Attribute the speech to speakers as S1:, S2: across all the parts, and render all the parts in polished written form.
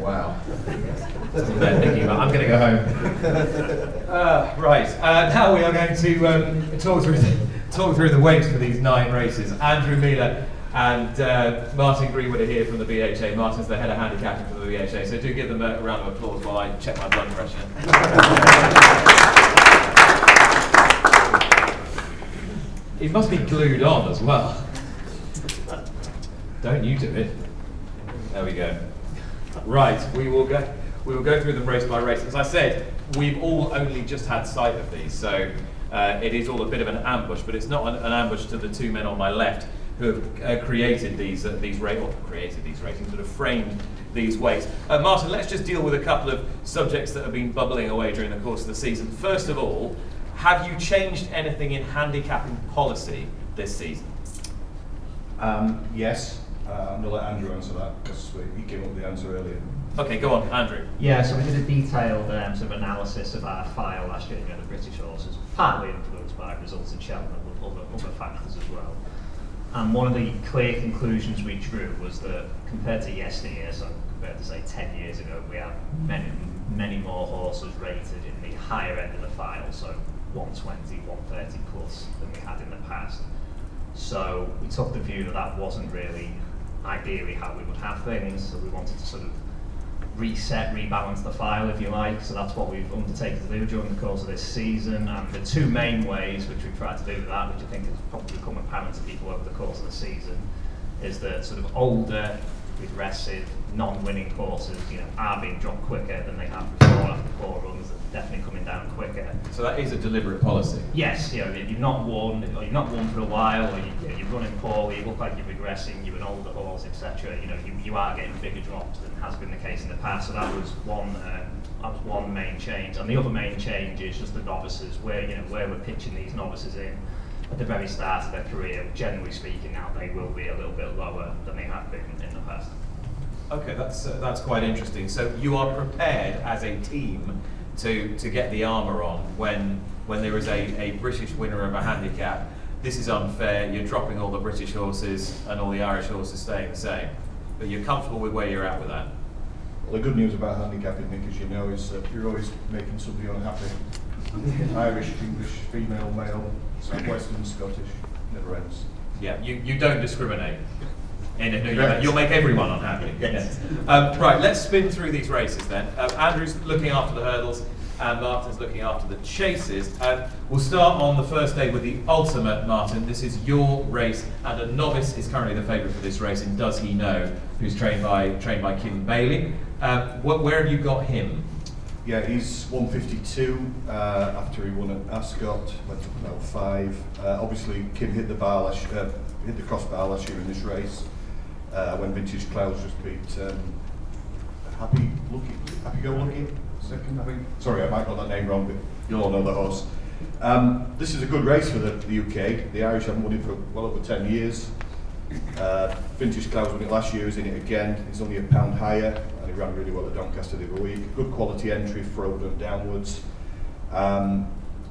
S1: Wow. Something they're thinking about. I'm going to go home. Right. Now we are going to talk through the weights for these 9 races. Andrew Mealor and Martin Greenwood are here from the BHA. Martin's the head of handicapping for the BHA, so do give them a round of applause while I check my blood pressure. It must be glued on as well. Don't you do it. There we go. Right, we will go through them race by race. As I said, we've all only just had sight of these, so it is all a bit of an ambush, but it's not an ambush to the 2 men on my left who have created these races, but have framed these weights. Martin, let's just deal with a couple of subjects that have been bubbling away during the course of the season. First of all, have you changed anything in handicapping policy this season?
S2: Yes. I'm going to let Andrew answer that because he came up with the answer earlier.
S1: Okay, go on, Andrew.
S3: Yeah, so we did a detailed sort of analysis of our file last year, the British horses, partly influenced by results in Cheltenham, but other factors as well. And one of the clear conclusions we drew was that compared to yesteryear, so compared to say 10 years ago, we have many more horses rated in the higher end of the file, so 120, 130 plus than we had in the past. So we took the view that that wasn't really ideally how we would have things, so we wanted to sort of rebalance the file, if you like. So that's what we've undertaken to do during the course of this season. And the 2 main ways which we've tried to do that, which I think has probably become apparent to people over the course of the season, is that sort of older, aggressive, non-winning horses, are being dropped quicker than they have before after 4 runs. They're definitely coming down quicker.
S1: So that is a deliberate policy.
S3: Yes, you've not won, or you've not won for a while, or you're running poorly, you look like you're regressing, you're an older horse, etc. You are getting bigger drops than has been the case in the past. So that was one main change, and the other main change is just the novices, where we're pitching these novices in at the very start of their career. Generally speaking, now they will be a little bit lower than they have been in the past.
S1: Okay, that's quite interesting. So you are prepared as a team to get the armour on when there is a British winner of a handicap. This is unfair, you're dropping all the British horses and all the Irish horses staying the same. But you're comfortable with where you're at with that?
S2: Well, the good news about handicapping, Nick, as you know, is that you're always making somebody unhappy. Irish, English, female, male, Southwestern, Scottish, never ends.
S1: Yeah, you don't discriminate.
S2: Right.
S1: You'll make everyone unhappy.
S2: Yes.
S1: Right, let's spin through these races then. Andrew's looking after the hurdles and Martin's looking after the chases. We'll start on the first day with the Ultima, Martin. This is your race, and a novice is currently the favourite for this race in Does He Know, who's trained by Kim Bailey. Where have you got him?
S2: Yeah, he's 152 after he won at Ascot, went up about 5. Obviously, Kim hit the crossbar last year in this race. When Vintage Clouds just beat Happy Go Lucky second, I think. Sorry, I might got that name wrong, but you'll all know the horse. This is a good race for the UK. The Irish haven't won it for well over 10 years. Vintage Clouds won it last year, he's in it again. He's only £1 higher, and he ran really well at Doncaster the other week. Good quality entry, Frodon downwards.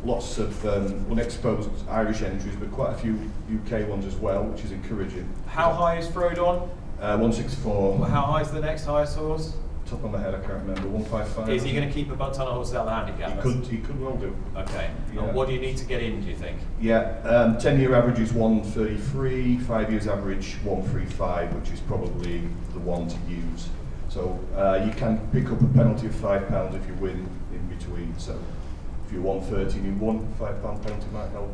S2: Lots of unexposed Irish entries, but quite a few UK ones as well, which is encouraging.
S1: How high is Frodon?
S2: 164.
S1: How high is the next highest horse?
S2: Top of my head, I can't remember. 155.
S1: Is he going to keep a ton of horses out of the handicap?
S2: He could well do.
S1: Okay.
S2: Yeah.
S1: And what do you need to get in, do you think?
S2: Yeah, 10-year average is 133, 5 years average 135, which is probably the one to use. So you can pick up a penalty of £5 if you win in between. So if you're 130 and you won, £5 penalty might help.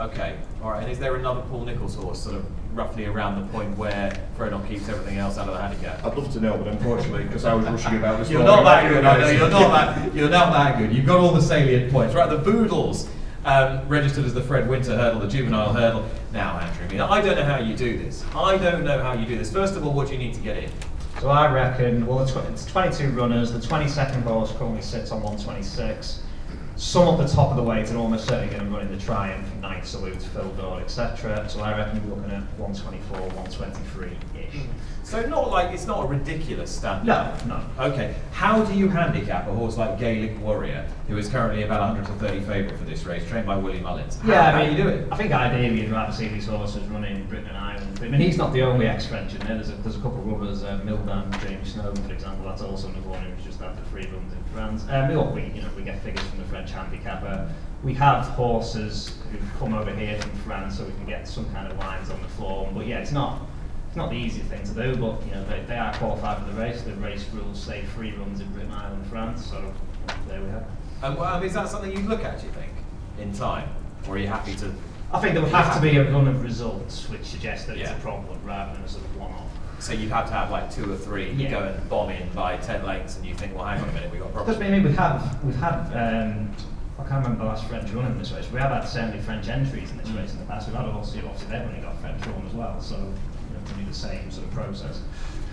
S1: Okay, all right. And is there another Paul Nicholls horse, sort of roughly around the point where Frodon keeps everything else out of the handicap?
S2: I'd love to know, but unfortunately, because I was rushing about this
S1: You're
S2: morning,
S1: not that good. I know you're not that good. You've got all the salient points, right? The Boodles registered as the Fred Winter hurdle, the juvenile hurdle. Now, Andrew, I don't know how you do this. First of all, what do you need to get in?
S3: So I reckon, well, it's 22 runners. The 22nd horse currently sits on 126. Some up the top of the weight are almost certainly going to run in the Triumph, Night Salute, Phil Dore, etc. So I reckon you're looking at 124, 123-ish.
S1: So it's not a ridiculous standard.
S3: No.
S1: Okay. How do you handicap a horse like Gaelic Warrior, who is currently about 130 favourite for this race, trained by Willie Mullins? How do you do it?
S3: I think ideally you'd rather see these horses running in Britain and Ireland. I mean, he's not the only ex-French in there. There's a couple of others. Mealor, James Snowden, for example. That's also another one who's just had the 3 runs in France. We get figures from the French handicapper. We have horses who've come over here from France, so we can get some kind of lines on the form. But yeah, it's not the easiest thing to do, but they are qualified for the race. The race rules say 3 runs in Britain, Ireland, France, so there we have.
S1: Is that something you'd look at, do you think, in time? Or are you happy to...
S3: I think there would have to be a run of results which suggests that it's a problem rather than a sort of one-off.
S1: So you'd have to have like 2 or 3 go and bomb in by 10 lengths, and you think, well, hang on a minute, we've got problems.
S3: Because we've had I can't remember the last French run in this race. We have had certainly French entries in this race in the past. We've had obviously they've only got French run as well, so to do the same sort of process.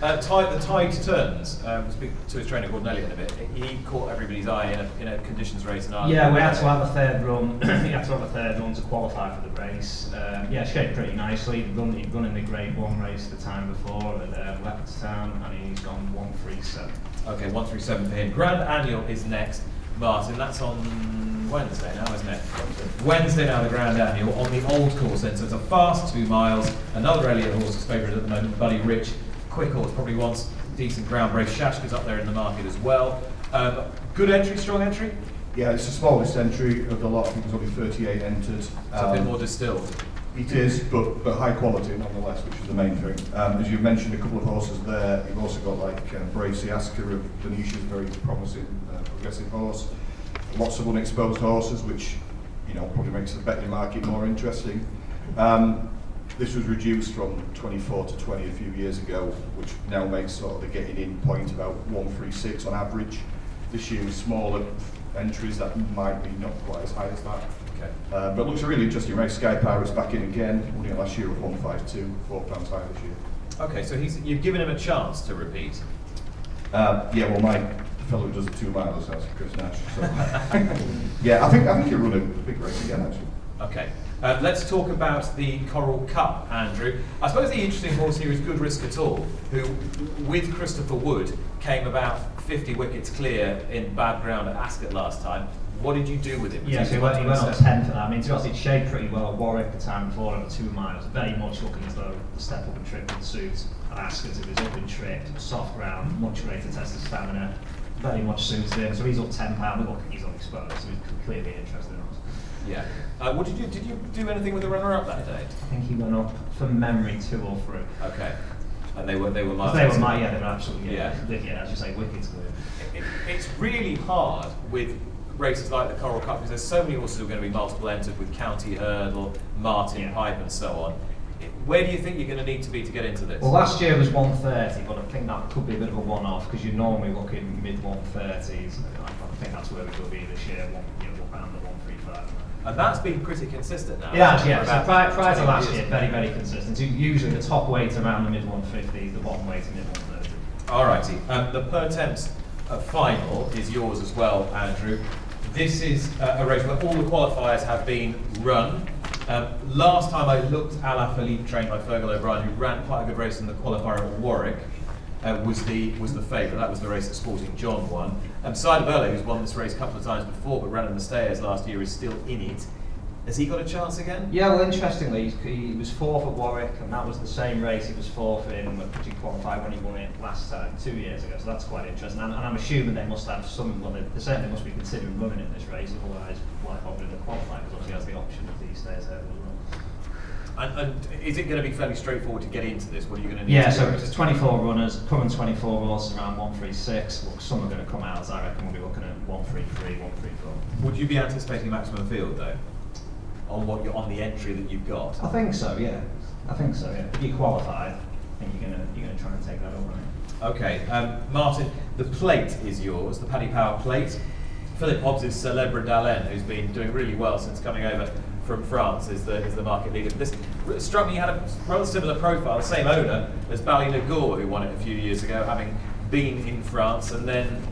S1: The tide turns. Speak to his trainer Gordon Elliott in a bit. He caught everybody's eye in a conditions race in Ireland.
S3: Yeah, we had to have a 3rd run. He had to have a 3rd run to qualify for the race. Shaped pretty nicely. He'd run in the Grade 1 race the time before at Leopardstown, and he's gone 1:37.
S1: Okay, 1:37 for him. Grand Annual is next. Martin, that's on Wednesday now, isn't it? Wednesday now, the Grand Annual on the old course then. So it's a fast 2 miles. Another Elliott horse is favourite at the moment, Buddy Rich. Quick horse, probably wants decent ground brace. Shashka's up there in the market as well. Good entry, strong entry?
S2: Yeah, it's the smallest entry of the lot. I think there's only 38 entered.
S1: It's a bit more distilled.
S2: It is, but high quality nonetheless, which is the main thing. As you mentioned, a couple of horses there. You've also got Bracy Asker of Venetia's very promising, progressive horse. Lots of unexposed horses, which probably makes the betting market more interesting. This was reduced from 24 to 20 a few years ago, which now makes sort of the getting in point about 136 on average. This year with smaller entries that might be not quite as high as that.
S1: Okay.
S2: But it looks a really interesting race. Sky Pirate's back in again, winning it last year at 152, £4 higher this year.
S1: Okay, so you've given him a chance to repeat.
S2: My fellow who does the 2 miles, that's Chris Nash. So. I think he'll run a big race again, actually.
S1: Okay. Let's talk about the Coral Cup, Andrew. I suppose the interesting horse here is Good Risk At All, who, with Christopher Wood, came about 50 wickets clear in bad ground at Ascot last time. What did you do with him?
S3: Yeah, so he went on 10 for that. I mean, to be honest, it shaped pretty well at Warwick the time before over 2 miles. Very much looking as though the step up and trip would suit at Ascot. It was up and tripped, soft ground, much greater test of stamina. Very much suits him. So he's up £10. Look, he's unexposed, so he's clearly interested in us.
S1: Yeah. What did you do anything with the runner-up that day?
S3: I think he went up from memory 2 or 3.
S1: Okay. And they were miles.
S3: They were absolutely
S1: as
S3: you say, wickets clear.
S1: It's really hard with races like the Coral Cup because there's so many horses who are going to be multiple entered with County Hurdle, Martin Pipe, and so on. Where do you think you're going to need to be to get into this?
S3: Well, last year was 130, but I think that could be a bit of a one-off because you're normally looking mid 130s. I think that's where we will be this year, around the 135.
S1: And that's been pretty consistent now.
S3: Yeah. So prior to last year, very, very consistent. So usually the top weight around the mid 150s, the bottom weight mid 130.
S1: Alrighty. The Pertemps final is yours as well, Andrew. This is a race where all the qualifiers have been run. Last time I looked, Ala Philippe, trained by Fergal O'Brien, who ran quite a good race in the qualifier at Warwick, was the favourite. That was the race that Sporting John won. Cider Burley, who's won this race a couple of times before, but ran in the stayers last year, is still in it. Has he got a chance again?
S3: Yeah, well, interestingly, he was 4th at Warwick, and that was the same race he was 4th in, which he qualified when he won it last time, 2 years ago. So that's quite interesting. And I'm assuming they must have they certainly must be considering running in this race, otherwise, why bother in the qualifying? Because obviously he has the option of these stayers there as well.
S1: And is it going to be fairly straightforward to get into this? What are you going to need?
S3: Yeah, so it's 24 runners, current 24 horses around 136. Look, some are going to come out, as I reckon we'll be looking at 133, 134.
S1: Would you be anticipating maximum field though? On the entry that you've got?
S3: I think so, yeah. If you qualified, I think you're gonna try and take that over.
S1: Okay, Martin, the plate is yours, the Paddy Power plate. Philip Hobbs' Celebre d'Allen, who's been doing really well since coming over from France, is the market leader. This struck me, he had a rather similar profile, the same owner as Ballynagore, who won it a few years ago, having been in France and then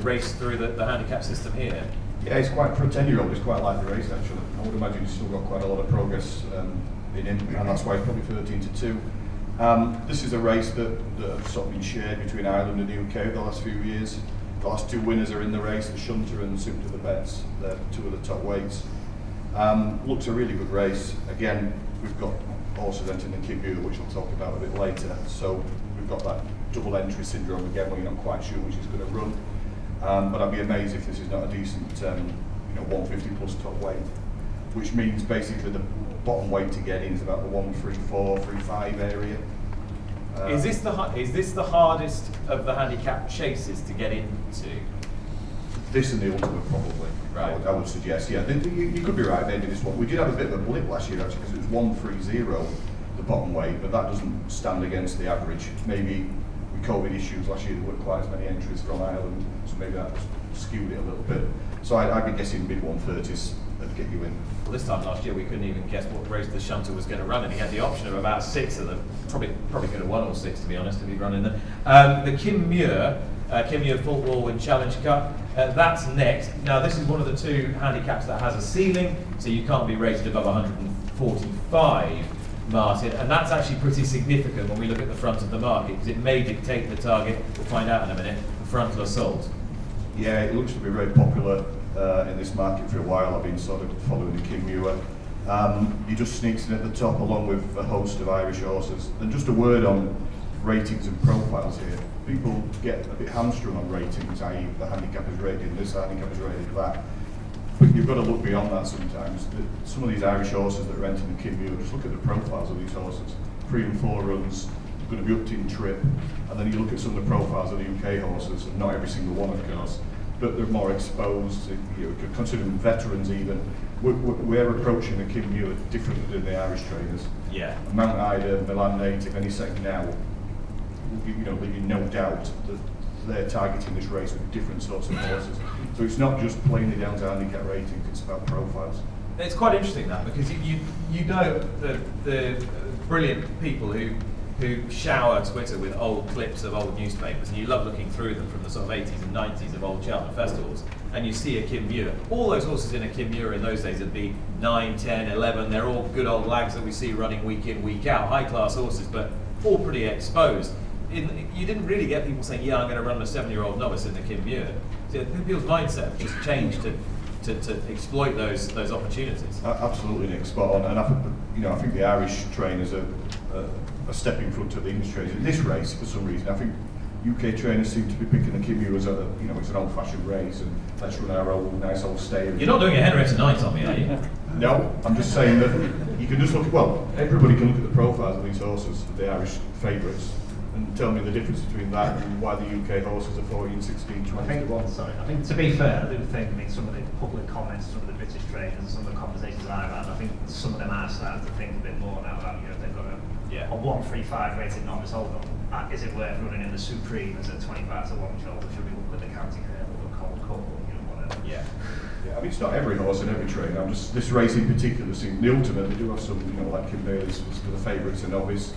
S1: raced through the handicap system here.
S2: Yeah, he's quite, for a 10-year-old, he's quite like the race actually. I would imagine he's still got quite a lot of progress in him, and that's why he's probably 13 to 2. This is a race that has sort of been shared between Ireland and the UK the last few years. The last two winners are in the race, the Shunter and Soup to the Bets. They're two of the top weights. Looks a really good race. Again, we've got horses entering the Muir, which we'll talk about a bit later. So we've got that double entry syndrome again, where you're not quite sure which is going to run. But I'd be amazed if this is not a decent, 150 plus top weight, which means basically the bottom weight to get in is about the 134, 35 area.
S1: Is this the hardest of the handicap chases to get into?
S2: This and the Ultima probably.
S1: Right.
S2: I would suggest, yeah. You could be right, maybe this one. We did have a bit of a blip last year actually, because it was 130 the bottom weight, but that doesn't stand against the average. Maybe with COVID issues last year there weren't quite as many entries from Ireland, so maybe that skewed it a little bit. So I'd be guessing mid 130s that'd get you in.
S1: Well, this time last year we couldn't even guess what race the Shunter was going to run, and he had the option of about 6 of them. Probably could have won all 6 to be honest if he'd run in there. The Muir Football and Challenge Cup. That's next. Now this is one of the 2 handicaps that has a ceiling, so you can't be rated above 145, Martin, and that's actually pretty significant when we look at the front of the market, because it may dictate the target, we'll find out in a minute, the frontal assault.
S2: Yeah, it looks to be very popular in this market for a while. I've been sort of following the Muir. He just sneaks in at the top along with a host of Irish horses. And just a word on ratings and profiles here. People get a bit hamstrung on ratings, i.e. the handicap is rated this, the handicap is rated that. But you've got to look beyond that sometimes. Some of these Irish horses that are entering the Muir, just look at the profiles of these horses. 3 and 4 runs, going to be upped in trip. And then you look at some of the profiles of the UK horses, and not every single one of course, but they're more exposed, consider them veterans even. We're approaching the Muir differently than the Irish trainers.
S1: Yeah.
S2: Mount Ida, Milan native, any second now, leaving no doubt that they're targeting this race with different sorts of horses. So it's not just plainly down to handicap ratings, it's about profiles.
S1: It's quite interesting that, because you know the brilliant people who shower Twitter with old clips of old newspapers, and you love looking through them from the sort of 80s and 90s of old Cheltenham festivals, and you see a Muir. All those horses in a Muir in those days would be 9, 10, 11, they're all good old lags that we see running week in, week out, high class horses, but all pretty exposed. You didn't really get people saying, yeah, I'm going to run a 7-year-old novice in the Muir. So people's mindset just changed to exploit those opportunities.
S2: Absolutely, Nick, spot on. And I think the Irish trainers are a step in front of the English trainers in this race for some reason. I think UK trainers seem to be picking the Muir as it's an old-fashioned race, and let's run our old nice old stable.
S1: You're not doing a Henrietta tonight, Tommy, are you?
S2: No, I'm just saying that you can just look. Well, everybody can look at the profiles of these horses, the Irish favourites, and tell me the difference between that and why the UK horses are 14, 16, 20 to 1.
S3: I think to be fair, I do think, some of the public comments, some of the British trainers, and some of the conversations that I've had, I think some of them are starting to think a bit more now about, they've got a 135 rated novice, hold on, is it worth running in the Supreme as a 25 to 1 shoulder? Should we look at the County Hurdle or Cold Cup, whatever?
S1: Yeah.
S2: Yeah, I mean, it's not every horse and every trainer. I'm just this race in particular. The Ultima, they do have some, like Kim Bailey's was the favourites and novice.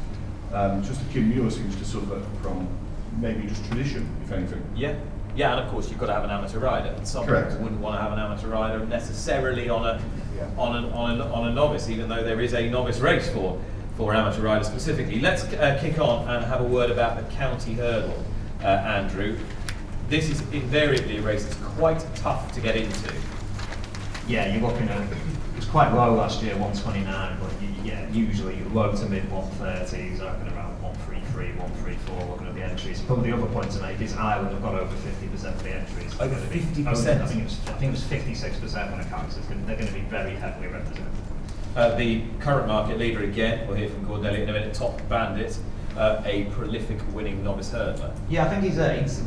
S2: Just the Muir seems to suffer from maybe just tradition, if anything.
S1: Yeah, and of course you've got to have an amateur rider. And some
S2: Correct.
S1: people wouldn't want to have an amateur rider necessarily on a novice, even though there is a novice race for amateur riders specifically. Let's kick on and have a word about the County Hurdle, Andrew. This is invariably a race that's quite tough to get into.
S3: Yeah, you're looking at, it was quite low last year, 129, but usually low to mid 130s, I reckon around 133, 134, looking at the entries. Probably the other point to make is Ireland have got over 50% of the entries.
S1: Over 50%?
S3: I think it was 56% when it counts. They're going to be very heavily represented.
S1: The current market leader again, we'll hear from Cordelia in a minute, Top Bandit, a prolific winning novice hurdler.
S3: Yeah, I think he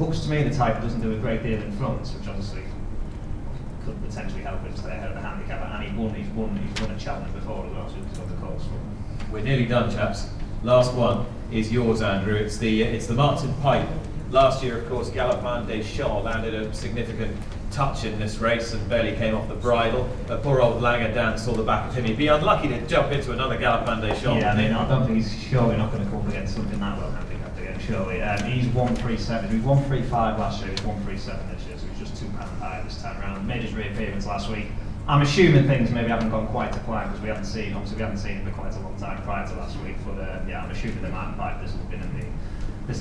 S3: looks to me the type who doesn't do a great deal in front, which obviously could potentially help him stay ahead of the handicap. And he's won at Cheltenham before as well, so he's got the calls for him.
S1: We're nearly done, chaps. Last one is yours, Andrew. It's the Martin Pipe. Last year, of course, Galopin des Champs landed a significant touch in this race and barely came off the bridle. Poor old Langer Dan saw the back of him. He'd be unlucky to jump into another Galopin des Champs.
S3: Yeah, I don't think he's surely not going to come up against something that well handicapped again, surely. He's 137. He was 135 last year, he's 137 this year, so he's just £2 higher this time around. Made his reappearance last week. I'm assuming things maybe haven't gone quite to plan because we haven't seen him for quite a long time prior to last week. But yeah, I'm assuming the mountain bike this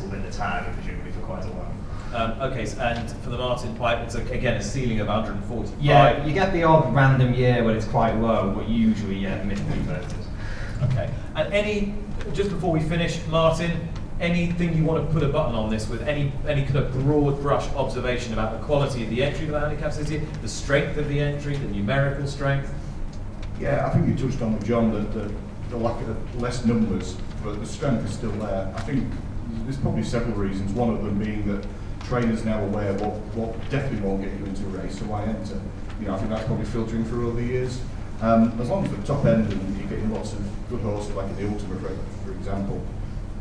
S3: will be the target presumably for quite a while.
S1: Okay, so, and for the Martin pipe, it's again a ceiling of 145.
S3: Yeah, you get the odd random year when it's quite low, but usually mid-converters.
S1: Okay, and just before we finish, Martin, anything you want to put a button on this with, any kind of broad brush observation about the quality of the entry for the Handicaps this year, the strength of the entry, the numerical strength?
S2: Yeah, I think you touched on with John the lack of less numbers, but the strength is still there. I think there's probably several reasons. One of them being that trainers now aware what definitely won't get you into a race, so why enter? I think that's probably filtering through over the years. As long as the top end and you're getting lots of good horses, like in the Ultima, for example,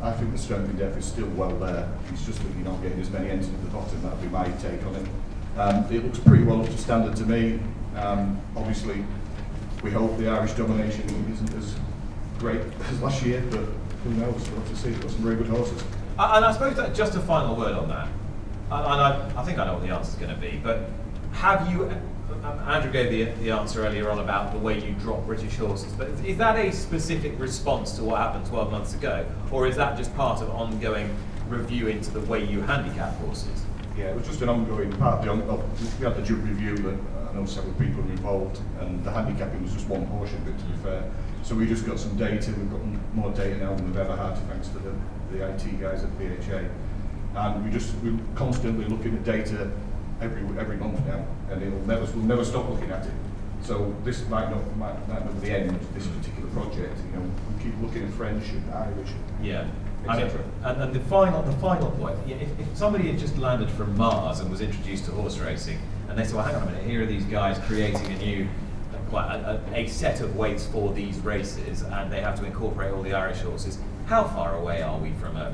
S2: I think the strength in depth is still well there. It's just that you're not getting as many entries at the bottom. That would be my take on it. It looks pretty well up to standard to me. Obviously, we hope the Irish domination isn't as great as last year, but who knows? We'll have to see. We've got some very good horses.
S1: And I suppose that just a final word on that. And I think I know what the answer is going to be, but have you, Andrew gave the answer earlier on about the way you drop British horses, but is that a specific response to what happened 12 months ago, or is that just part of ongoing review into the way you handicap horses?
S2: Yeah, it was just an ongoing part of we had the judge review that I know several people were involved, and the handicapping was just one portion of it, to be fair. So we just got some data. We've got more data now than we've ever had, thanks to the IT guys at BHA. And we're constantly looking at data every month now, and we'll never stop looking at it. So this might not be the end of this particular project. We keep looking at French and Irish,
S1: yeah,
S2: etc.
S1: And the final point: if somebody had just landed from Mars and was introduced to horse racing, and they said, "Well, hang on a minute, here are these guys creating a new." A set of weights for these races, and they have to incorporate all the Irish horses. How far away are we from a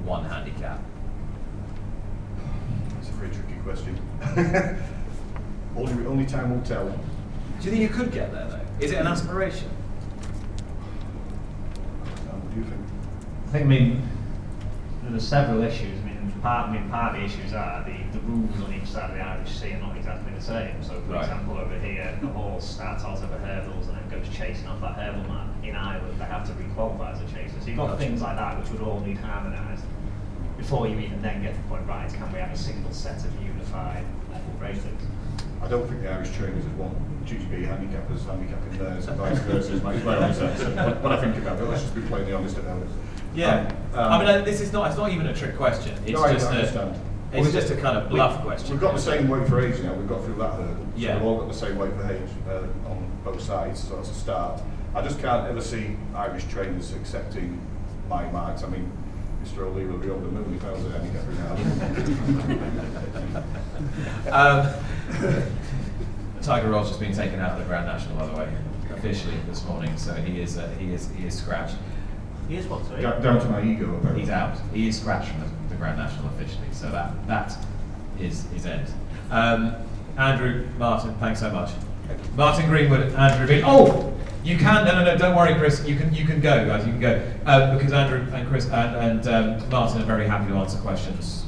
S1: one handicap?
S2: That's a very tricky question. only time will tell.
S1: Do you think you could get there though? Is it an aspiration?
S2: What do you think?
S3: I think, there's several issues. Part of the issues are the rules on each side of the Irish Sea are not exactly the same. So, for example, over here, the horse starts out over hurdles and then goes chasing off that hurdle map. In Ireland, they have to re-qualify as a chaser. So you've got things like that which would all need harmonised before you even then get to the point, right, can we have a single set of unified ratings?
S2: I don't think the Irish trainers would want GB handicappers handicapping theirs and vice versa. Is my answer. What I think about it, let's just be plainly honest about it.
S1: Yeah, it's not even a trick question. It's
S2: no,
S1: just
S2: I understand.
S1: It's just a kind of bluff question.
S2: We've got the same weight for age now. We've got through that hurdle. So
S1: yeah.
S2: we've all got the same weight for age on both sides. So that's a start. I just can't ever see Irish trainers accepting my marks. I mean, Mr. O'Leary will be over the moon if I was a handicapper now.
S1: Tiger Roll's just been taken out of the Grand National, by the way, officially this morning. So he is scratched.
S3: He is what, sorry?
S2: Down to my ego, apparently.
S1: He's out. He is scratched from the Grand National officially. So that is his end. Andrew, Martin, thanks so much. Martin Greenwood, Andrew Bean. Oh, you can. No. Don't worry, Chris. You can go, guys. You can go because Andrew and Chris and Martin are very happy to answer questions